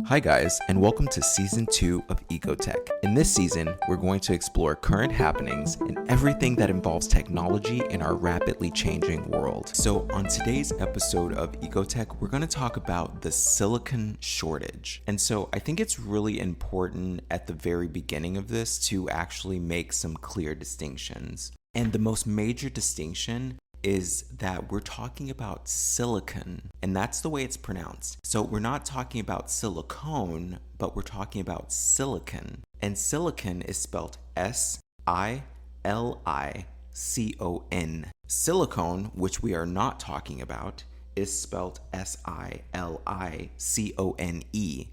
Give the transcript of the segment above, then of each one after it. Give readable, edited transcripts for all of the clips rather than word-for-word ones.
Hi guys, and welcome to Season 2 of Ecotech. In this season, we're going to explore current happenings and everything that involves technology in our rapidly changing world. So on today's episode of Ecotech, we're going to talk about the silicon shortage. And so I think it's really important at the very beginning of this to actually make some clear distinctions. And the most major distinction is that we're talking about silicon, and that's the way it's pronounced. So we're not talking about silicone, but we're talking about silicon. And silicon is spelled S-I-L-I-C-O-N. Silicone, which we are not talking about, is spelled S-I-L-I-C-O-N-E.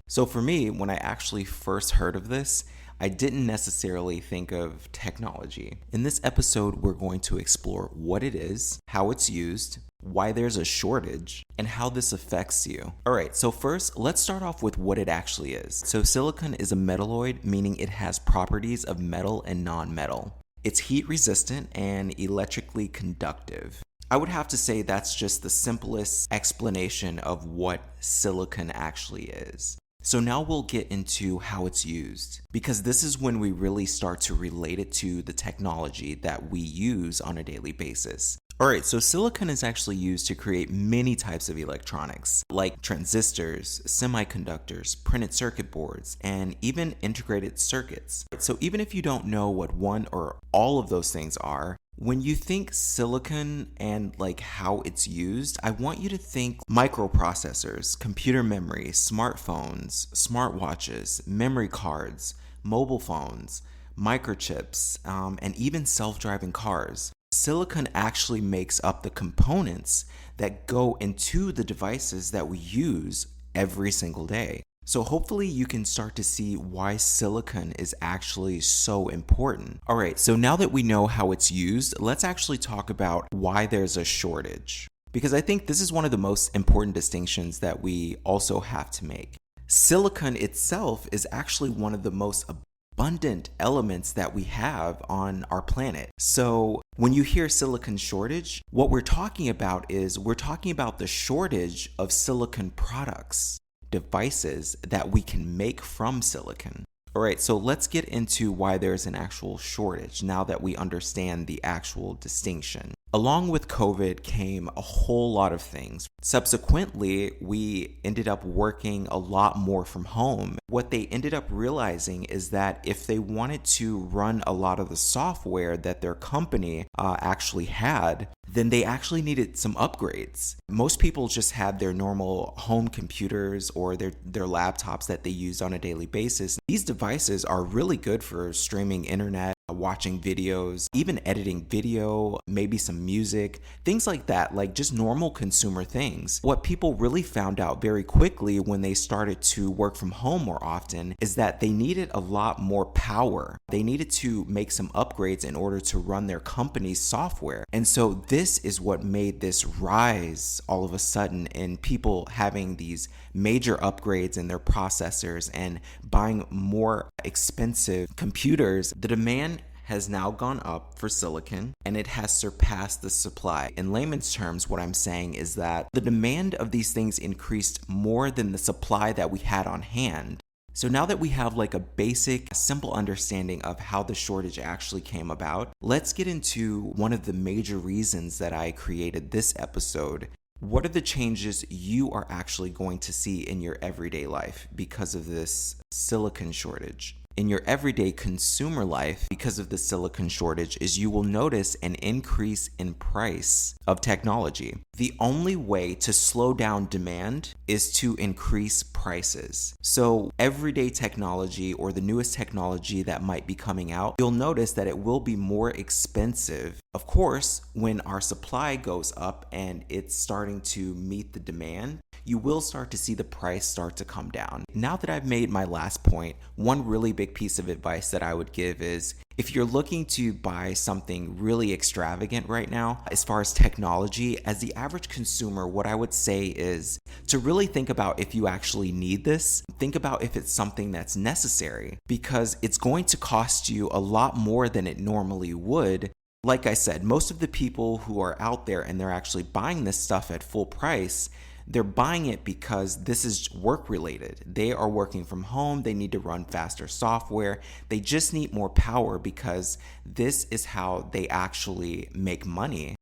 So for me, when I actually first heard of this, I didn't necessarily think of technology. In this episode, we're going to explore what it is, how it's used, why there's a shortage, and how this affects you. All right, so first, let's start off with what it actually is. So silicon is a metalloid, meaning it has properties of metal and non-metal. It's heat resistant and electrically conductive. I would have to say that's just the simplest explanation of what silicon actually is. So now we'll get into how it's used, because this is when we really start to relate it to the technology that we use on a daily basis. Alright, so silicon is actually used to create many types of electronics, like transistors, semiconductors, printed circuit boards, and even integrated circuits. So even if you don't know what one or all of those things are, when you think silicon and like how it's used, I want you to think microprocessors, computer memory, smartphones, smartwatches, memory cards, mobile phones, microchips, and even self-driving cars. Silicon actually makes up the components that go into the devices that we use every single day. So hopefully you can start to see why silicon is actually so important. All right, so now that we know how it's used, let's actually talk about why there's a shortage, because I think this is one of the most important distinctions that we also have to make. Silicon itself is actually one of the most abundant elements that we have on our planet. So when you hear silicon shortage, what we're talking about is we're talking about the shortage of silicon products, devices that we can make from silicon. All right, so let's get into why there's an actual shortage now that we understand the actual distinction. Along with COVID came a whole lot of things. Subsequently, we ended up working a lot more from home. What they ended up realizing is that if they wanted to run a lot of the software that their company actually had, then they actually needed some upgrades. Most people just had their normal home computers or their laptops that they use on a daily basis. These devices are really good for streaming internet, watching videos, even editing video, maybe some music, things like that, like just normal consumer things. What people really found out very quickly when they started to work from home more often is that they needed a lot more power. They needed to make some upgrades in order to run their company's software. And so this is what made this rise all of a sudden in people having these major upgrades in their processors and buying more expensive computers. The demand has now gone up for silicon and it has surpassed the supply. In layman's terms, what I'm saying is that the demand of these things increased more than the supply that we had on hand. So now that we have like a basic, simple understanding of how the shortage actually came about, let's get into one of the major reasons that I created this episode. What are the changes you are actually going to see in your everyday life because of this silicon shortage? In your everyday consumer life, because of the silicon shortage, is you will notice an increase in price of technology. The only way to slow down demand is to increase prices. So everyday technology or the newest technology that might be coming out, you'll notice that it will be more expensive. Of course, when our supply goes up and it's starting to meet the demand, you will start to see the price start to come down. Now that I've made my last point, one really big piece of advice that I would give is if you're looking to buy something really extravagant right now, as far as technology, as the average consumer, what I would say is to really think about if you actually need this. Think about if it's something that's necessary, because it's going to cost you a lot more than it normally would. Like I said, most of the people who are out there and they're actually buying this stuff at full price, They're buying it because this is work related. They are working from home. They need to run faster software. They just need more power because this is how they actually make money.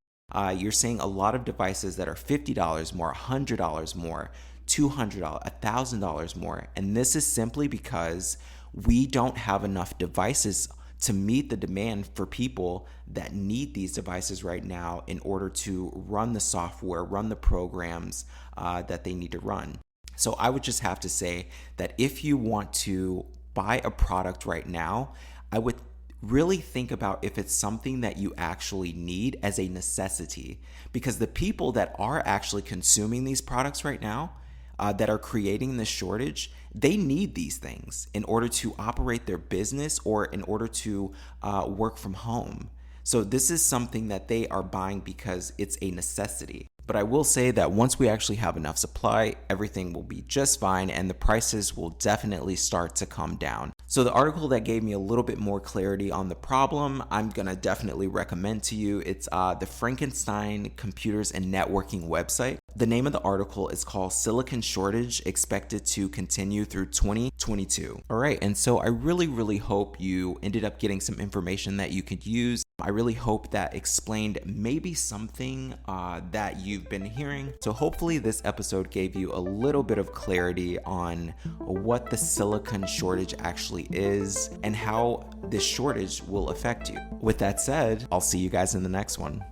You're seeing a lot of devices that are $50 more, $100 more, $200, $1,000 more. And this is simply because we don't have enough devices to meet the demand for people that need these devices right now in order to run the software, run the programs that they need to run. So I would just have to say that if you want to buy a product right now, I would really think about if it's something that you actually need as a necessity, because the people that are actually consuming these products right now, that are creating this shortage, they need these things in order to operate their business or in order to work from home. So this is something that they are buying because it's a necessity. But I will say that once we actually have enough supply, everything will be just fine and the prices will definitely start to come down. So the article that gave me a little bit more clarity on the problem, I'm going to definitely recommend to you. It's the Frankenstein Computers and Networking website. The name of the article is called Silicon Shortage Expected to Continue Through 2022. All right, and so I really hope you ended up getting some information that you could use. I really hope that explained maybe something that you've been hearing. So hopefully this episode gave you a little bit of clarity on what the silicon shortage actually is and how this shortage will affect you. With that said, I'll see you guys in the next one.